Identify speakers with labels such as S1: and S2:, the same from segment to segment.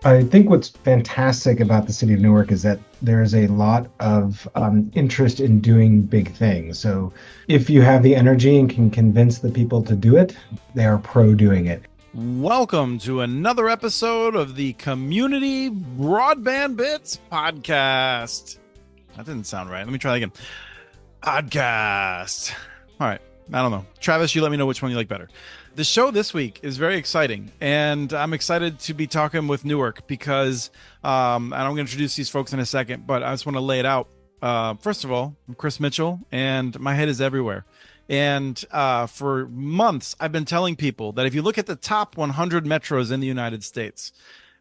S1: I think what's fantastic about the city of Newark is that there's a lot of interest in doing big things. So if you have the energy and can convince the people to do it, they are pro doing it.
S2: Welcome to another episode of the Community Broadband Bits podcast. That didn't sound right. Let me try that again. Podcast. All right. I don't know. Travis, you let me know which one you like better. The show this week is very exciting, and I'm excited to be talking with Newark because, and I'm going to introduce these folks in a second, but I just want to lay it out. First of all, I'm Chris Mitchell, and my head is everywhere. And for months, I've been telling people that if you look at the top 100 metros in the United States,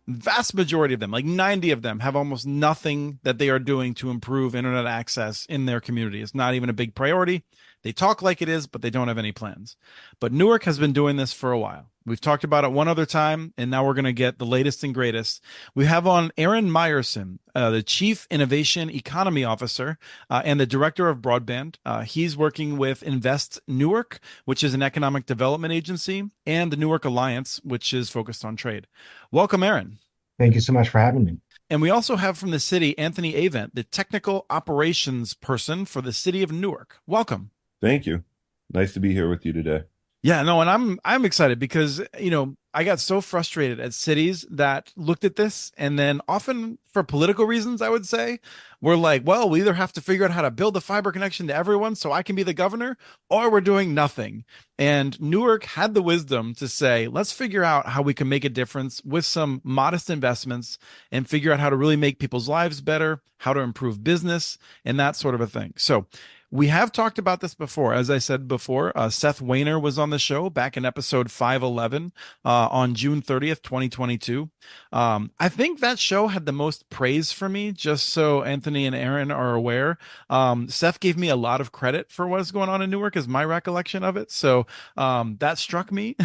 S2: vast majority of them, like 90 of them, have almost nothing that they are doing to improve internet access in their community. It's not even a big priority. They talk like it is, but they don't have any plans. But Newark has been doing this for a while. We've talked about it one other time, and now we're going to get the latest and greatest. We have on Aaron Meyerson, the Chief Innovation Economy Officer and the Director of Broadband. He's working with Invest Newark, which is an economic development agency, and the Newark Alliance, which is focused on trade. Welcome, Aaron.
S1: Thank you so much for having me.
S2: And we also have from the city Anthony Avent, the technical operations person for the city of Newark. Welcome.
S3: Thank you. Nice to be here with you today.
S2: Yeah, no, and I'm excited because, I got so frustrated at cities that looked at this and then often for political reasons, I would say, we're like, well, we either have to figure out how to build the fiber connection to everyone so I can be the governor, or we're doing nothing. And Newark had the wisdom to say, let's figure out how we can make a difference with some modest investments and figure out how to really make people's lives better, how to improve business, and that sort of a thing. So we have talked about this before. As I said before, Seth Weiner was on the show back in episode 511 on June 30th, 2022. I think that show had the most praise for me, just so Anthony and Aaron are aware. Seth gave me a lot of credit for what is going on in Newark, is my recollection of it. So that struck me.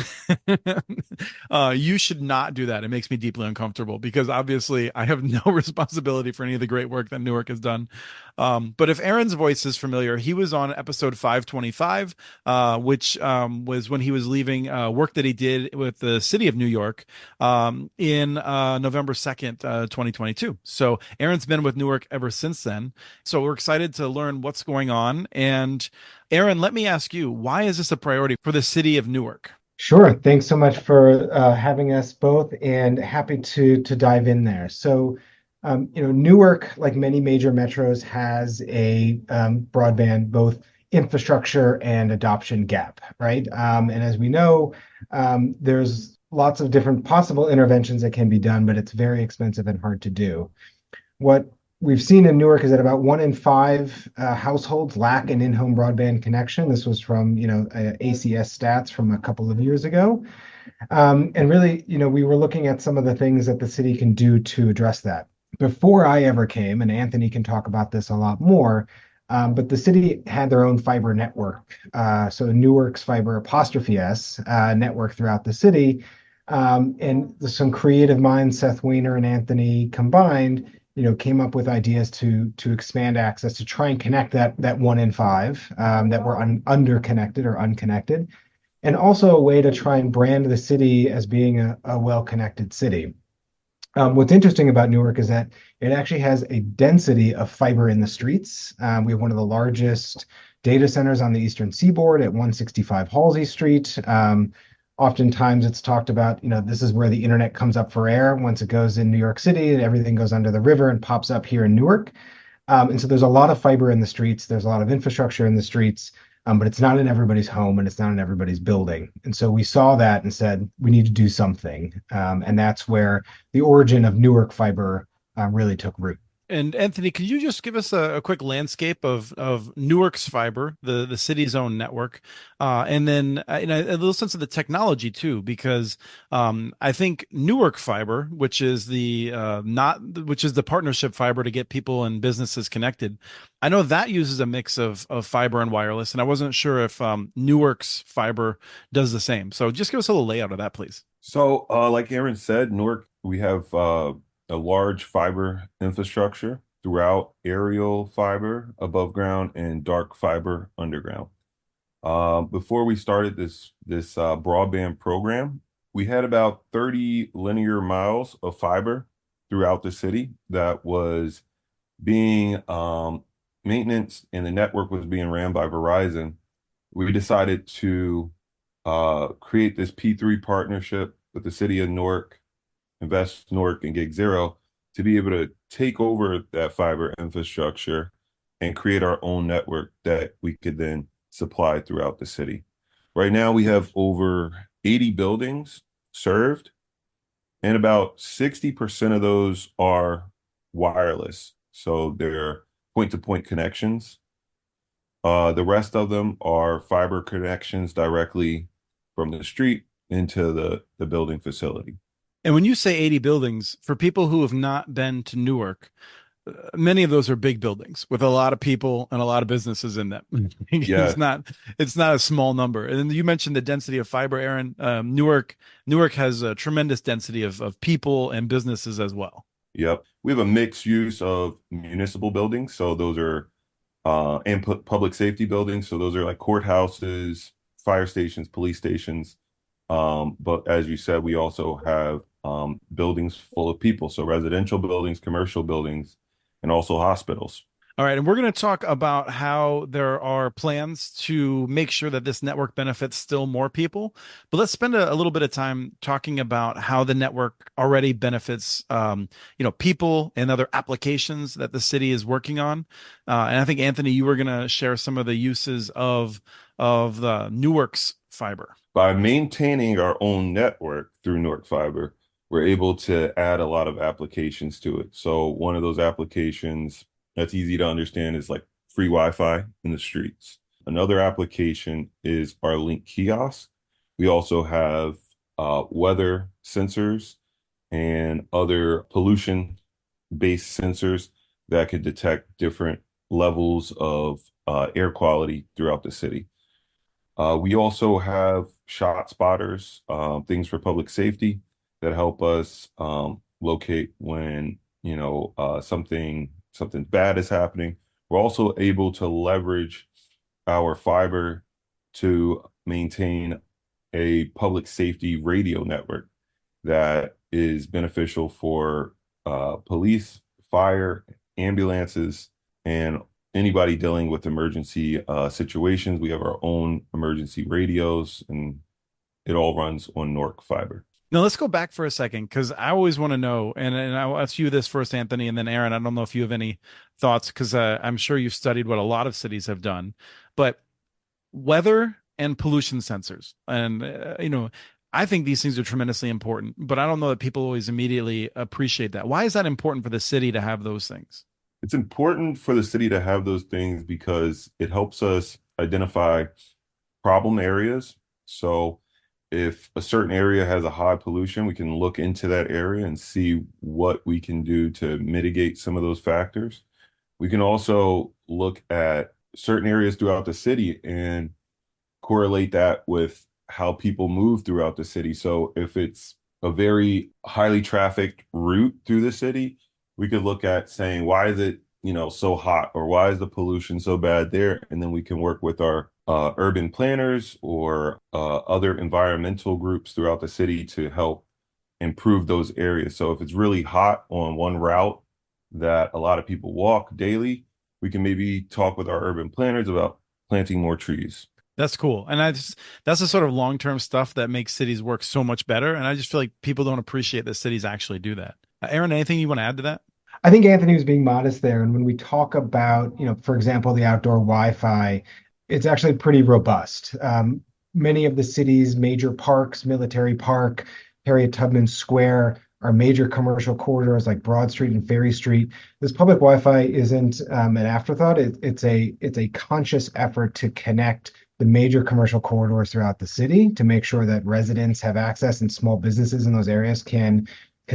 S2: You should not do that. It makes me deeply uncomfortable because obviously I have no responsibility for any of the great work that Newark has done. But if Aaron's voice is familiar, he was on episode 525, which was when he was leaving work that he did with the city of New York in November 2nd, 2022. So Aaron's been with Newark ever since then. So we're excited to learn what's going on. And Aaron, let me ask you, why is this a priority for the city of Newark?
S1: Sure. Thanks so much for having us both, and happy to dive in there. So, Newark, like many major metros, has a broadband both infrastructure and adoption gap, right? And as we know, there's lots of different possible interventions that can be done, but it's very expensive and hard to do. What we've seen in Newark is that about 1 in 5 households lack an in-home broadband connection. This was from, ACS stats from a couple of years ago. And really, we were looking at some of the things that the city can do to address that. Before I ever came, and Anthony can talk about this a lot more, but the city had their own fiber network. So Newark's fiber apostrophe S network throughout the city. And some creative minds, Seth Weiner and Anthony combined, came up with ideas to expand access to try and connect that 1 in 5 that were underconnected or unconnected, and also a way to try and brand the city as being a well-connected city. What's interesting about Newark is that it actually has a density of fiber in the streets. We have one of the largest data centers on the Eastern Seaboard at 165 Halsey Street. Oftentimes it's talked about, this is where the internet comes up for air. Once it goes in New York City, everything goes under the river and pops up here in Newark. And so there's a lot of fiber in the streets. There's a lot of infrastructure in the streets, but it's not in everybody's home and it's not in everybody's building. And so we saw that and said, we need to do something. And that's where the origin of Newark Fiber really took root.
S2: And Anthony, could you just give us a quick landscape of Newark's fiber, the city's own network, and then a little sense of the technology too, because I think Newark Fiber, which is the partnership fiber to get people and businesses connected, I know that uses a mix of fiber and wireless, and I wasn't sure if Newark's fiber does the same. So just give us a little layout of that, please.
S3: So, like Aaron said, Newark, we have a large fiber infrastructure throughout, aerial fiber above ground and dark fiber underground. Before we started this broadband program, We had about 30 linear miles of fiber throughout the city that was being maintenance, and the network was being ran by Verizon. We decided to create this P3 partnership with the city of Newark, Invest Newark, and Gig Zero to be able to take over that fiber infrastructure and create our own network that we could then supply throughout the city. Right now, we have over 80 buildings served, and about 60% of those are wireless. So they're point-to-point connections. The rest of them are fiber connections directly from the street into the building facility.
S2: And when you say 80 buildings, for people who have not been to Newark, many of those are big buildings with a lot of people and a lot of businesses in them.
S3: Yeah,
S2: It's not a small number. And then you mentioned the density of fiber, Aaron. Newark has a tremendous density of people and businesses as well.
S3: yep. We have a mixed use of municipal buildings. So those are and public safety buildings. So those are like courthouses, fire stations, police stations. But as you said, we also have buildings full of people. So residential buildings, commercial buildings, and also hospitals.
S2: All right, and we're going to talk about how there are plans to make sure that this network benefits still more people. But let's spend a little bit of time talking about how the network already benefits, people and other applications that the city is working on. And I think Anthony, you were going to share some of the uses of the Newark's fiber.
S3: By maintaining our own network through Newark Fiber, we're able to add a lot of applications to it. So one of those applications that's easy to understand is like free Wi-Fi in the streets. Another application is our Link kiosk. We also have weather sensors and other pollution-based sensors that could detect different levels of air quality throughout the city. We also have shot spotters, things for public safety that help us locate when something bad is happening. We're also able to leverage our fiber to maintain a public safety radio network that is beneficial for police, fire, ambulances, and anybody dealing with emergency situations. We have our own emergency radios, and it all runs on Newark fiber.
S2: Now let's go back for a second because I always want to know, and I'll ask you this first, Anthony, and then Aaron. I don't know if you have any thoughts because I'm sure you've studied what a lot of cities have done, but weather and pollution sensors, and I think these things are tremendously important, but I don't know that people always immediately appreciate that. Why is that important for the city to have those things?
S3: It's important for the city to have those things because it helps us identify problem areas. So if a certain area has a high pollution, we can look into that area and see what we can do to mitigate some of those factors. We can also look at certain areas throughout the city and correlate that with how people move throughout the city. So if it's a very highly trafficked route through the city, we could look at saying, why is it, so hot, or why is the pollution so bad there? And then we can work with our urban planners or other environmental groups throughout the city to help improve those areas. So if it's really hot on one route that a lot of people walk daily, we can maybe talk with our urban planners about planting more trees.
S2: That's cool. And that's the sort of long-term stuff that makes cities work so much better. And I just feel like people don't appreciate that cities actually do that. Aaron, anything you want to add to that?
S1: I think Anthony was being modest there. And when we talk about, for example, the outdoor Wi-Fi, it's actually pretty robust. Many of the city's major parks, Military Park, Harriet Tubman Square, are major commercial corridors like Broad Street and Ferry Street. This public Wi-Fi isn't an afterthought. It's a conscious effort to connect the major commercial corridors throughout the city to make sure that residents have access and small businesses in those areas can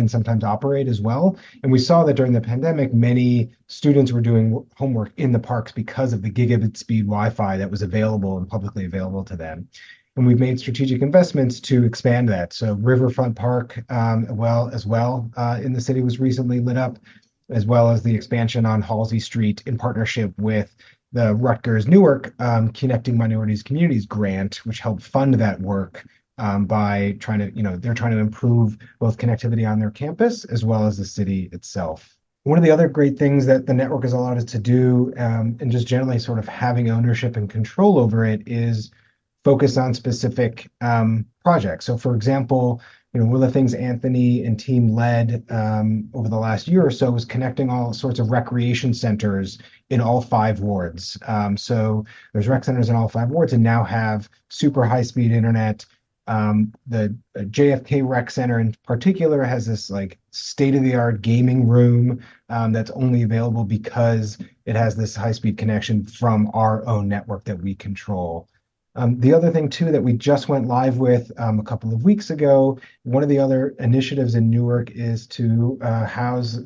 S1: sometimes operate as well. And we saw that during the pandemic, many students were doing homework in the parks because of the gigabit speed Wi-Fi that was available and publicly available to them. And we've made strategic investments to expand that. So Riverfront Park, in the city was recently lit up, as well as the expansion on Halsey Street in partnership with the Rutgers Newark Connecting Minorities Communities grant, which helped fund that work by trying to, they're trying to improve both connectivity on their campus as well as the city itself. One of the other great things that the network has allowed us to do, and just generally sort of having ownership and control over it, is focus on specific projects. So, for example, one of the things Anthony and team led over the last year or so was connecting all sorts of recreation centers in all 5 wards. So there's rec centers in all 5 wards, and now have super high-speed internet. The JFK Rec Center in particular has this like state-of-the-art gaming room that's only available because it has this high-speed connection from our own network that we control. The other thing too that we just went live with a couple of weeks ago, one of the other initiatives in Newark is to house,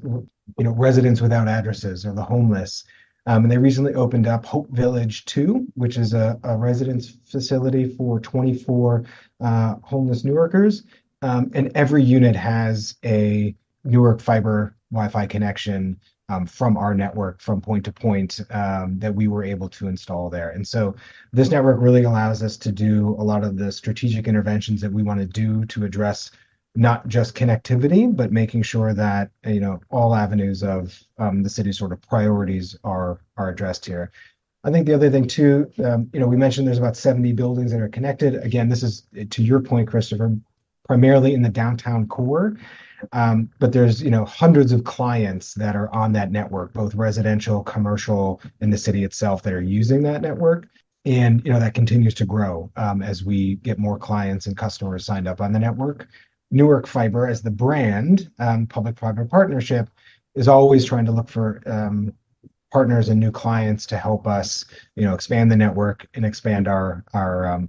S1: residents without addresses or the homeless. And they recently opened up Hope Village 2, which is a residence facility for 24 homeless Newarkers. And every unit has a Newark fiber Wi-Fi connection from our network from point to point that we were able to install there. And so this network really allows us to do a lot of the strategic interventions that we want to do to address not just connectivity, but making sure that all avenues of the city's sort of priorities are addressed here. I think the other thing too, we mentioned there's about 70 buildings that are connected. Again, this is, to your point, Christopher, primarily in the downtown core. But there's, hundreds of clients that are on that network, both residential, commercial, in the city itself that are using that network. And, that continues to grow as we get more clients and customers signed up on the network. Newark Fiber, as the brand, public-private partnership, is always trying to look for partners and new clients to help us, expand the network and expand our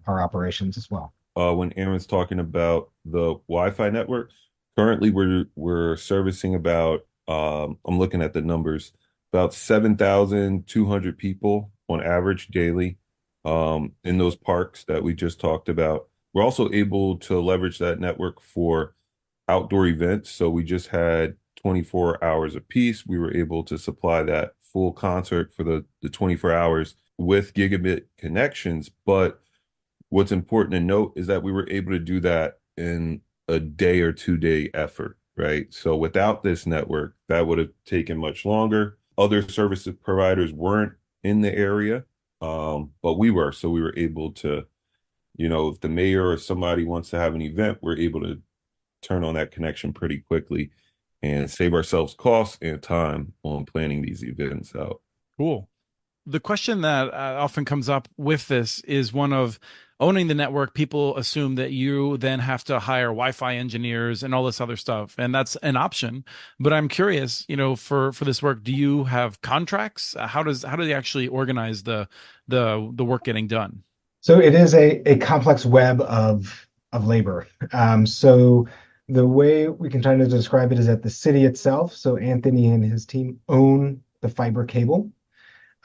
S1: operations as well.
S3: When Aaron's talking about the Wi-Fi network, currently we're servicing about I'm looking at the numbers, about 7,200 people on average daily in those parks that we just talked about. We're also able to leverage that network for outdoor events. So we just had 24 hours apiece. We were able to supply that full concert for the 24 hours with gigabit connections. But what's important to note is that we were able to do that in a day or 2 day effort, right? So without this network, that would have taken much longer. Other service providers weren't in the area, but we were. So we were able to, if the mayor or somebody wants to have an event, we're able to turn on that connection pretty quickly and save ourselves costs and time on planning these events out.
S2: Cool. The question that often comes up with this is one of owning the network. People assume that you then have to hire Wi-Fi engineers and all this other stuff, and that's an option. But I'm curious, for this work, do you have contracts? How do they actually organize the work getting done?
S1: So it is a complex web of labor. So the way we can try to describe it is that the city itself, so Anthony and his team own the fiber cable.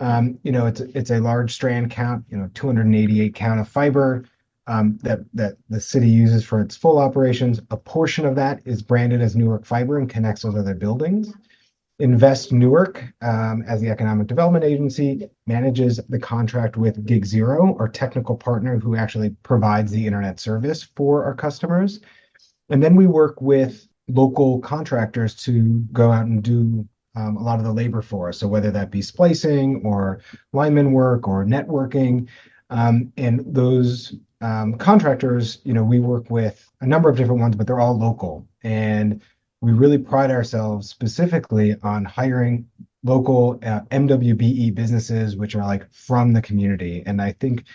S1: It's a large strand count, 288 count of fiber that the city uses for its full operations. A portion of that is branded as Newark Fiber and connects those other buildings. Invest Newark, as the economic development agency, manages the contract with Gig Zero, our technical partner who actually provides the internet service for our customers. And then we work with local contractors to go out and do a lot of the labor for us. So whether that be splicing or lineman work or networking, and those contractors, we work with a number of different ones, but they're all local. And we really pride ourselves specifically on hiring local MWBE businesses, which are like from the community. And I think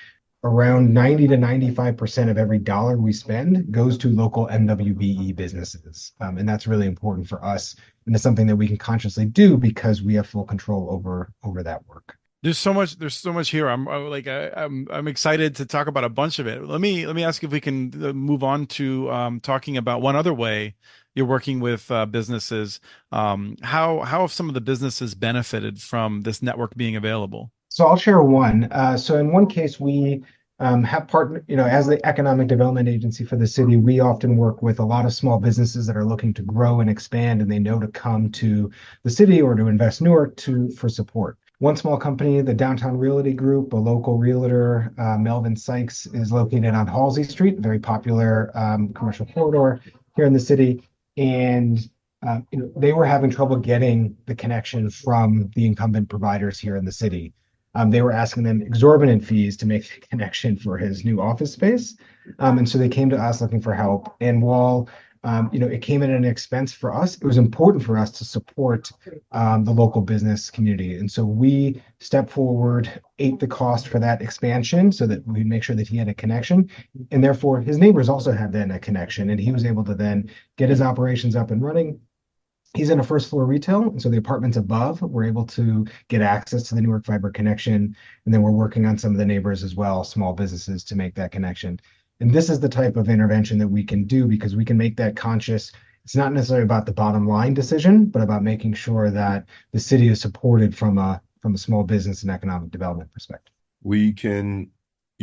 S1: around 90 to 95% of every dollar we spend goes to local MWBE businesses. And that's really important for us. And it's something that we can consciously do because we have full control over that work.
S2: There's so much here. I'm excited to talk about a bunch of it. Let me ask if we can move on to talking about one other way you're working with businesses. How have some of the businesses benefited from this network being available?
S1: So I'll share one. So in one case, we have partnered, as the economic development agency for the city, we often work with a lot of small businesses that are looking to grow and expand, and they know to come to the city or to Invest Newark for support. One small company, the Downtown Realty Group, a local realtor, Melvin Sykes, is located on Halsey Street, a very popular commercial corridor here in the city. And they were having trouble getting the connection from the incumbent providers here in the city. They were asking them exorbitant fees to make the connection for his new office space. And so they came to us looking for help. And while it came at an expense for us, it was important for us to support the local business community. And so we stepped forward, ate the cost for that expansion so that we make sure that he had a connection. And therefore, his neighbors also had then a connection. And he was able to then get his operations up and running. He's in a first floor retail, and so the apartments above were able to get access to the Newark fiber connection. And then we're working on some of the neighbors as well, small businesses, to make that connection. And this is the type of intervention that we can do because we can make that conscious. It's not necessarily about the bottom line decision, but about making sure that the city is supported from a small business and economic development perspective.
S3: We can,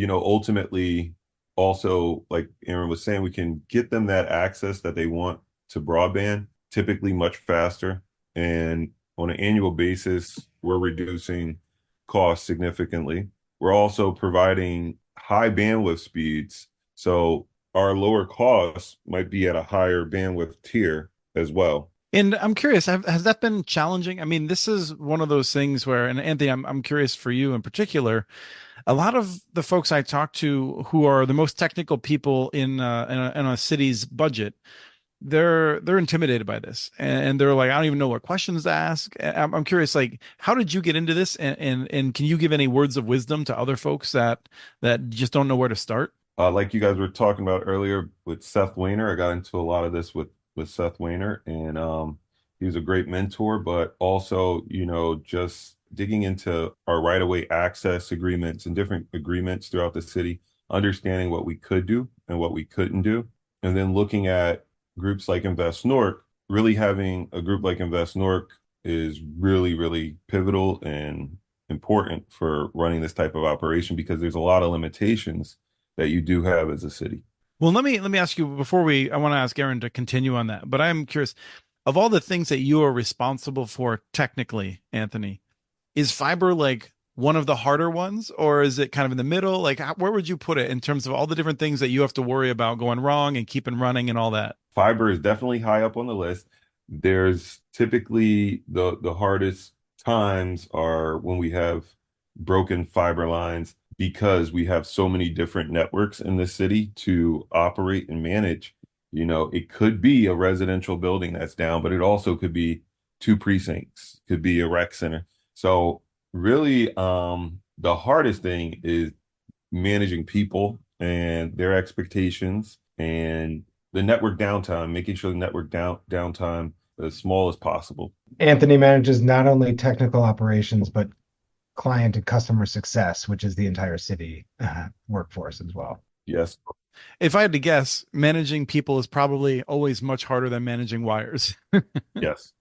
S3: ultimately also, like Aaron was saying, we can get them that access that they want to broadband, typically much faster. And on an annual basis, we're reducing costs significantly. We're also providing high bandwidth speeds. So our lower costs might be at a higher bandwidth tier as well.
S2: And I'm curious, has that been challenging? I mean, this is one of those things where, and Anthony, I'm curious for you in particular. A lot of the folks I talk to who are the most technical people in a city's budget, they're intimidated by this, and they're like, I don't even know what questions to ask. I'm curious, like, how did you get into this, and can you give any words of wisdom to other folks that just don't know where to start?
S3: Like you guys were talking about earlier with Seth Weiner, I got into a lot of this with Seth Weiner, and he was a great mentor, but also, just digging into our right-of-way access agreements and different agreements throughout the city, understanding what we could do and what we couldn't do, and then looking at groups like Invest Newark. Really having a group like Invest Newark is really, really pivotal and important for running this type of operation because there's a lot of limitations that you do have as a city.
S2: Well, let me ask you before I want to ask Aaron to continue on that, but I'm curious, of all the things that you are responsible for technically, Anthony, is fiber like one of the harder ones, or is it kind of in the middle? Like, where would you put it in terms of all the different things that you have to worry about going wrong and keeping running and all that?
S3: Fiber is definitely high up on the list. There's typically the hardest times are when we have broken fiber lines because we have so many different networks in the city to operate and manage. It could be a residential building that's down, but it also could be two precincts, could be a rec center. So really, the hardest thing is managing people and their expectations and the network downtime, making sure the network downtime as small as possible.
S1: Anthony manages not only technical operations, but client and customer success, which is the entire city workforce as well.
S3: Yes.
S2: If I had to guess, managing people is probably always much harder than managing wires.
S3: Yes.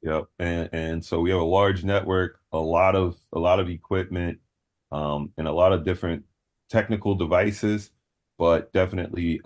S3: Yep. And so we have a large network, a lot of equipment, and a lot of different technical devices, but definitely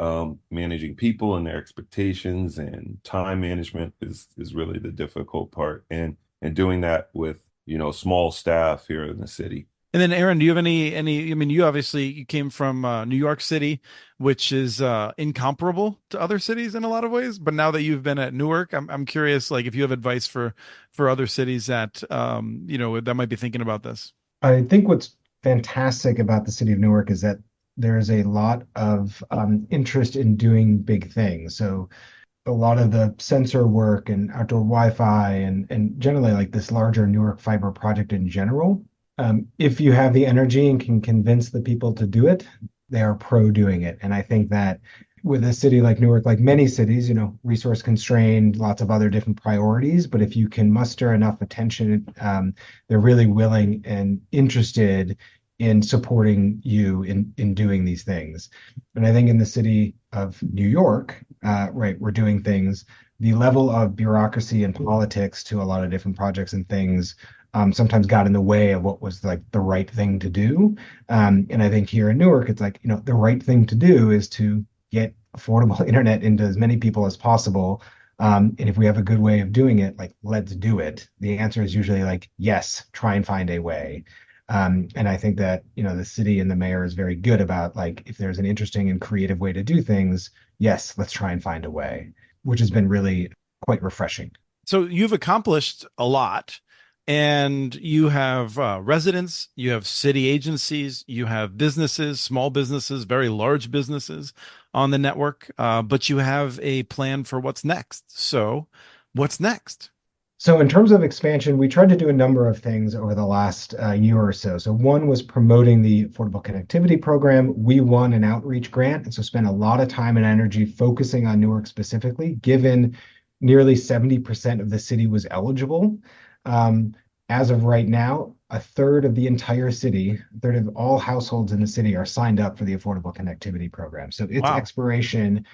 S3: managing people and their expectations and time management is really the difficult part. And doing that with, small staff here in the city.
S2: And then Aaron, do you have I mean, you came from New York City, which is incomparable to other cities in a lot of ways. But now that you've been at Newark, I'm curious, like, if you have advice for other cities that that might be thinking about this.
S1: I think what's fantastic about the city of Newark is that there is a lot of interest in doing big things. So a lot of the sensor work and outdoor Wi-Fi and generally like this larger Newark fiber project in general. If you have the energy and can convince the people to do it, they are pro doing it. And I think that with a city like Newark, like many cities, resource constrained, lots of other different priorities. But if you can muster enough attention, they're really willing and interested in supporting you in doing these things. And I think in the city of New York, right, we're doing things. The level of bureaucracy and politics to a lot of different projects and things sometimes got in the way of what was like the right thing to do. And I think here in Newark, it's like, the right thing to do is to get affordable internet into as many people as possible And if we have a good way of doing it, like, let's do it. The answer is usually like, yes, try and find a way. And I think that, the city and the mayor is very good about, like, if there's an interesting and creative way to do things, yes, let's try and find a way, which has been really quite refreshing.
S2: So you've accomplished a lot, and you have residents, you have city agencies, you have businesses, small businesses, very large businesses on the network, but you have a plan for what's next. So what's next?
S1: So in terms of expansion, we tried to do a number of things over the last year or so. So one was promoting the Affordable Connectivity Program. We won an outreach grant, and so spent a lot of time and energy focusing on Newark specifically, given nearly 70% of the city was eligible. As of right now, a third of the entire city, a third of all households in the city are signed up for the Affordable Connectivity Program. So its
S2: Wow.
S1: expiration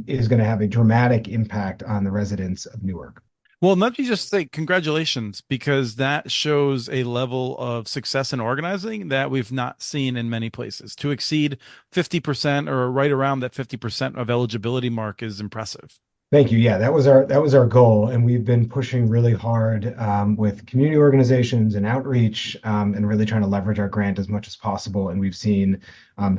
S1: is going to have a dramatic impact on the residents of Newark.
S2: Well, let me just say congratulations, because that shows a level of success in organizing that we've not seen in many places. To exceed 50% or right around that 50% of eligibility mark is impressive.
S1: Thank you. Yeah, that was our goal, and we've been pushing really hard with community organizations and outreach, and really trying to leverage our grant as much as possible. And we've seen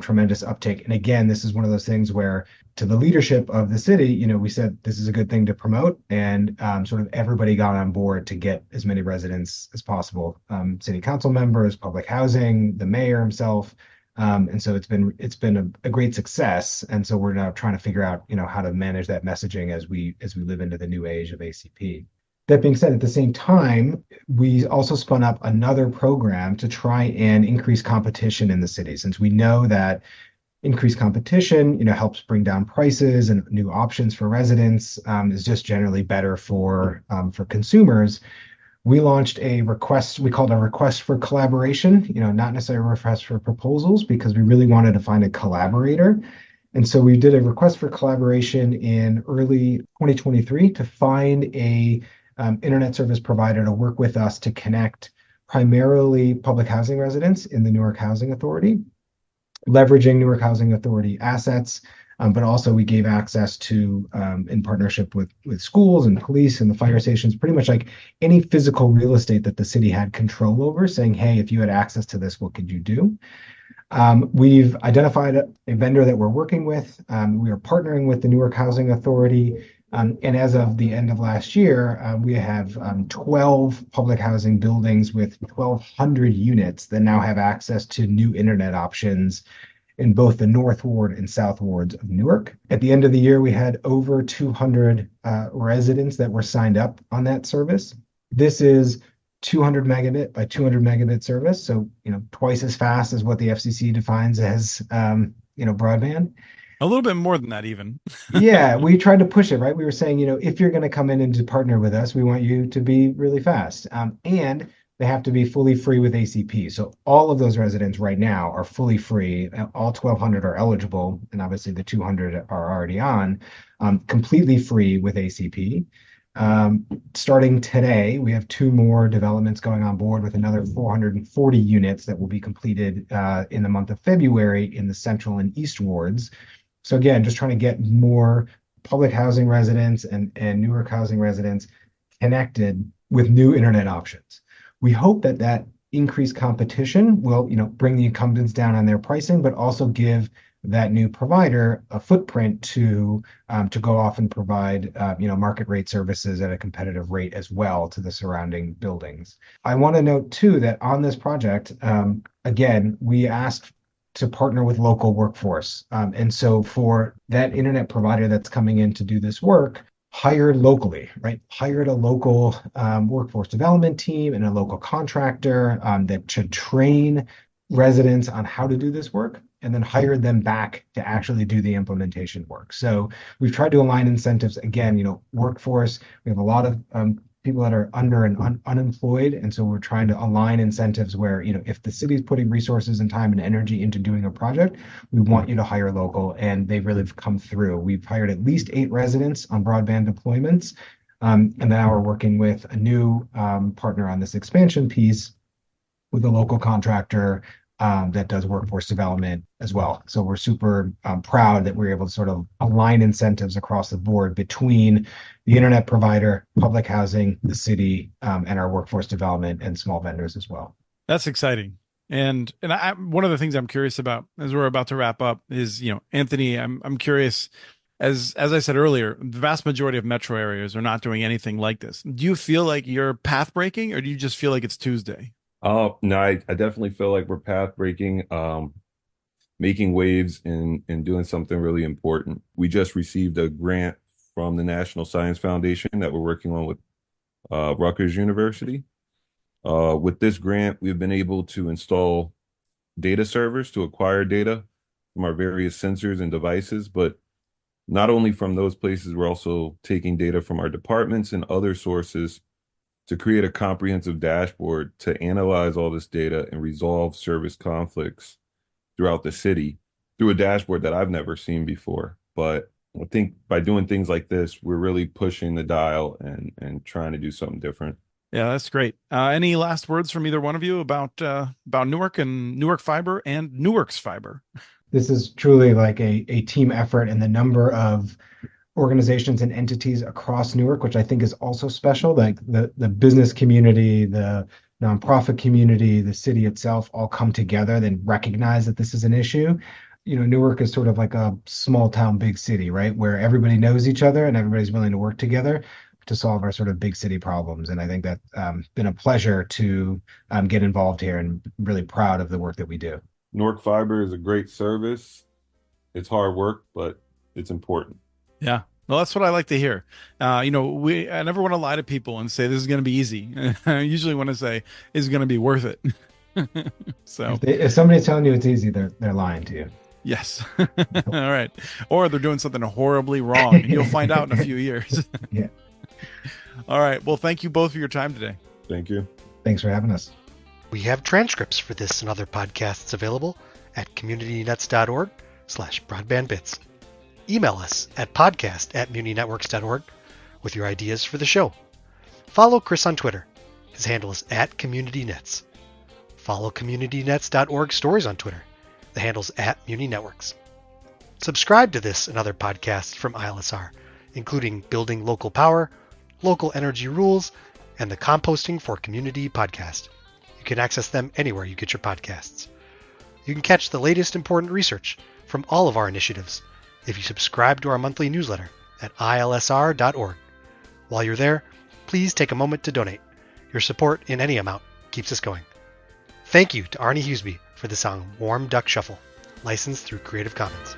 S1: tremendous uptake. And again, this is one of those things where, to the leadership of the city, we said this is a good thing to promote, and sort of everybody got on board to get as many residents as possible. City council members, public housing, the mayor himself. And so it's been a great success. And so we're now trying to figure out, how to manage that messaging as we live into the new age of ACP. That being said, at the same time, we also spun up another program to try and increase competition in the city, since we know that increased competition, helps bring down prices, and new options for residents is just generally better for consumers. We launched a request, we called a request for collaboration, not necessarily a request for proposals, because we really wanted to find a collaborator. And so we did a request for collaboration in early 2023 to find a internet service provider to work with us to connect primarily public housing residents in the Newark Housing Authority, leveraging Newark Housing Authority assets. But also we gave access to, in partnership with schools and police and the fire stations, pretty much like any physical real estate that the city had control over, saying, hey, if you had access to this, what could you do? We've identified a vendor that we're working with. We are partnering with the Newark Housing Authority. And as of the end of last year, we have 12 public housing buildings with 1,200 units that now have access to new internet options in both the North Ward and South Wards of Newark. At the end of the year, we had over 200 residents that were signed up on that service. This is 200 megabit by 200 megabit service, so twice as fast as what the FCC defines as broadband.
S2: A little bit more than that, even.
S1: Yeah, we tried to push it, right? We were saying, if you're going to come in and to partner with us, we want you to be really fast, and they have to be fully free with ACP. So all of those residents right now are fully free. All 1,200 are eligible, and obviously the 200 are already on, completely free with ACP. Starting today, we have two more developments going on board with another 440 units that will be completed in the month of February in the Central and East wards. So again, just trying to get more public housing residents and Newark housing residents connected with new internet options. We hope that increased competition will, bring the incumbents down on their pricing, but also give that new provider a footprint to go off and provide, market rate services at a competitive rate as well to the surrounding buildings. I want to note too that on this project, again, we asked to partner with local workforce, and so for that internet provider that's coming in to do this work, hired locally, right? Hired a local workforce development team and a local contractor that should train residents on how to do this work, and then hired them back to actually do the implementation work. So we've tried to align incentives. Again, workforce, we have a lot of people that are under and unemployed. And so we're trying to align incentives where, if the city's putting resources and time and energy into doing a project, we want you to hire local. And they really have come through. We've hired at least 8 residents on broadband deployments. And now we're working with a new partner on this expansion piece with a local contractor that does workforce development as well. So we're super proud that we're able to sort of align incentives across the board between the internet provider, public housing, the city, and our workforce development and small vendors as well.
S2: That's exciting. And one of the things I'm curious about as we're about to wrap up is, Anthony, I'm curious, as I said earlier, the vast majority of metro areas are not doing anything like this. Do you feel like you're path breaking, or do you just feel like it's Tuesday?
S3: Oh, no, I definitely feel like we're path breaking, making waves and doing something really important. We just received a grant from the National Science Foundation that we're working on with Rutgers University. With this grant, we've been able to install data servers to acquire data from our various sensors and devices, but not only from those places, we're also taking data from our departments and other sources to create a comprehensive dashboard to analyze all this data and resolve service conflicts throughout the city through a dashboard that I've never seen before. But I think by doing things like this, we're really pushing the dial and trying to do something different.
S2: Yeah, that's great. Any last words from either one of you about Newark and Newark Fiber and Newark's Fiber?
S1: This is truly like a team effort, and the number of organizations and entities across Newark, which I think is also special, like the business community, the nonprofit community, the city itself all come together, then recognize that this is an issue. Newark is sort of like a small town, big city, right? Where everybody knows each other and everybody's willing to work together to solve our sort of big city problems. And I think that's been a pleasure to get involved here, and really proud of the work that we do.
S3: Newark Fiber is a great service. It's hard work, but it's important.
S2: Yeah. Well, that's what I like to hear. I never want to lie to people and say this is going to be easy. I usually want to say it's going to be worth it. So
S1: if somebody's telling you it's easy, they're lying to you.
S2: yes. All right. Or they're doing something horribly wrong, and you'll find out in a few years.
S1: Yeah.
S2: All right. Well, thank you both for your time today.
S3: Thank you.
S1: Thanks for having us.
S4: We have transcripts for this and other podcasts available at communitynets.org/broadbandbits. Email us at podcast@muninetworks.org with your ideas for the show. Follow Chris on Twitter. His handle is @CommunityNets. Follow CommunityNets.org stories on Twitter. The handle's @MuniNetworks. Subscribe to this and other podcasts from ILSR, including Building Local Power, Local Energy Rules, and the Composting for Community podcast. You can access them anywhere you get your podcasts. You can catch the latest important research from all of our initiatives if you subscribe to our monthly newsletter at ilsr.org. While you're there, please take a moment to donate. Your support in any amount keeps us going. Thank you to Arnie Huseby for the song Warm Duck Shuffle, licensed through Creative Commons.